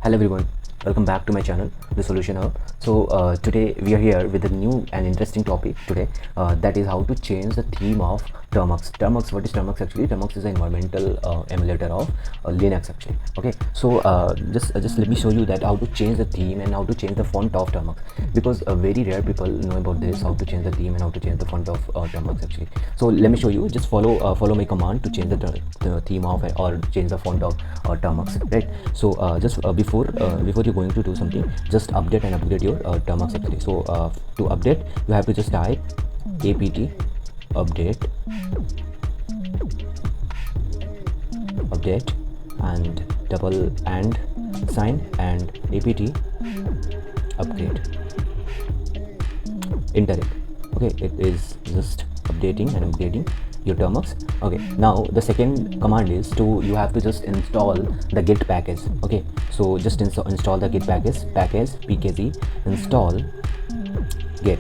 Hello everyone, welcome back to my channel, The Solution Hub. So today we are here with a new and interesting topic today, that is how to change the theme of Termux. Termux, what is Termux actually? Termux is an environmental emulator of Linux actually. Okay, so just let me show you that how to change the theme and how to change the font of Termux, because very rare people know about this, how to change the theme and how to change the font of Termux actually. So let me show you. Just follow my command to change the theme of or change the font of Termux, right? So before you're going to do something, just update and upgrade your Termux actually. So to update, you have to just type apt update and double and sign and apt upgrade, enter it. Okay, it is just updating and upgrading your Termux. Okay, now the second command is you have to just install the git package. Okay, so just install the git package pkg install git.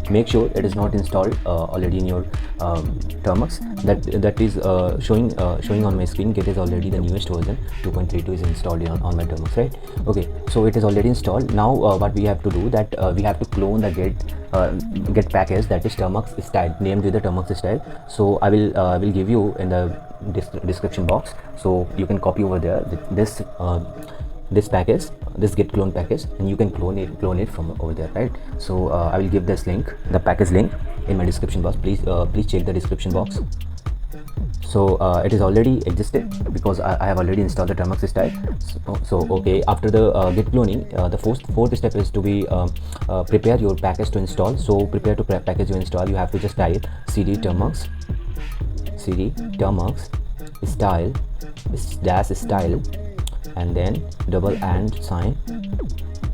Make sure it is not installed already in your Termux. That is showing on my screen. Git is already the newest version, 2.32 is installed on my Termux, right? Okay, so it is already installed. Now what we have to do, that we have to clone the git package that is Termux style, named with the Termux style. So I will give you in the description box, so you can copy over there this package, this git clone package, and you can clone it from over there, right? So I will give this link, the package link, in my description box. Please check the description box. So it is already existed because I have already installed the Termux style. So okay, after the git cloning, the fourth step is to be prepare your package to install. So prepare to package to install, you have to just type cd termux style dash style and then double and sign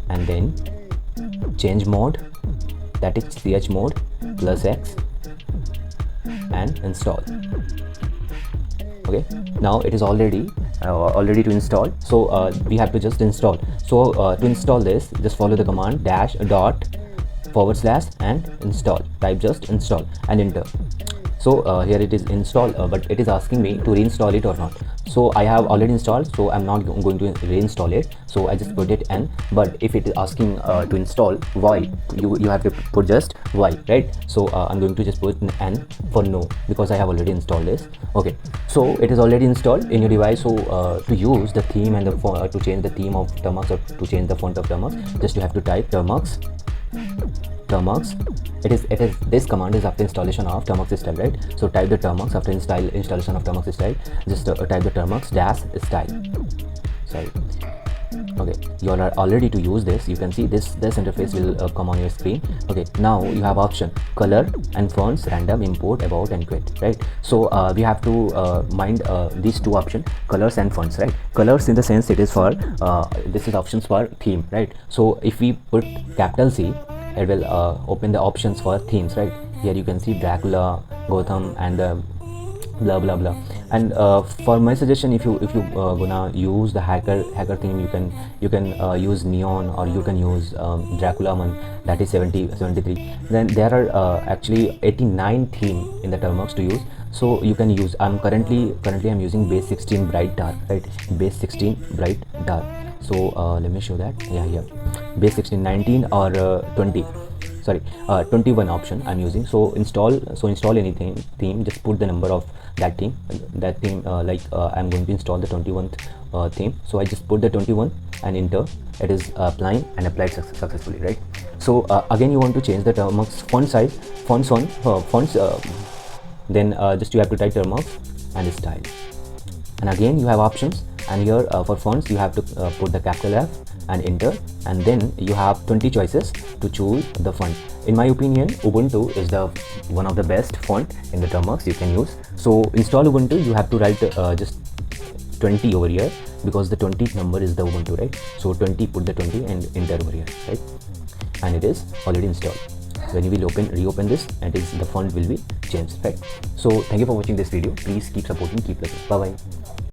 and then change mode, that is chmod +x, and install. Okay, now it is already to install. So we have to just install. So to install this, just follow the command --/ and install. Type just install and enter. So here it is installed, but it is asking me to reinstall it or not. So I have already installed, so I'm not going to reinstall it. So I just put it N. But if it is asking to install Y, you have to put just Y, right? So I'm going to just put N for no, because I have already installed this. Okay, so it is already installed in your device. So to use the theme and the to change the theme of Termux or to change the font of Termux, just you have to type Termux. It is this command is after installation of Termux style, right? So type the Termux after installation of Termux style. Just type the Termux dash style. Sorry. Okay, you are already to use this. You can see this interface will come on your screen. Okay, now you have option color and fonts, random, import, about, and quit, right? So we have to mind these two options, colors and fonts, right? Colors in the sense it is for this is options for theme, right? So if we put capital C, it will open the options for themes, right? Here you can see Dracula, Gotham, and blah blah blah. And for my suggestion, if you gonna use the hacker theme, you can use Neon, or you can use Dracula one, that is 73. Then there are actually 89 theme in the Termux to use. So you can use, I'm currently I'm using base 16 bright dark, right? Base 16 bright dark. So let me show that. Yeah, base 16, 19 or 20, sorry, 21 option I'm using. So install anything theme, just put the number of that theme, like I'm going to install the 21th theme. So I just put the 21 and enter. It is applying and applied successfully, right? So again, you want to change the Termux font size, fonts, then just you have to type Termux and style, and again you have options. And here for fonts, you have to put the capital F and enter, and then you have 20 choices to choose the font. In my opinion, Ubuntu is the one of the best font in the Termux you can use. So install Ubuntu, you have to write just 20 over here, because the 20th number is the Ubuntu, right? So 20, put the 20 and enter over here, right? And it is already installed. When you will reopen this, and the font will be changed, right? So thank you for watching this video. Please keep supporting, keep liking. Bye bye.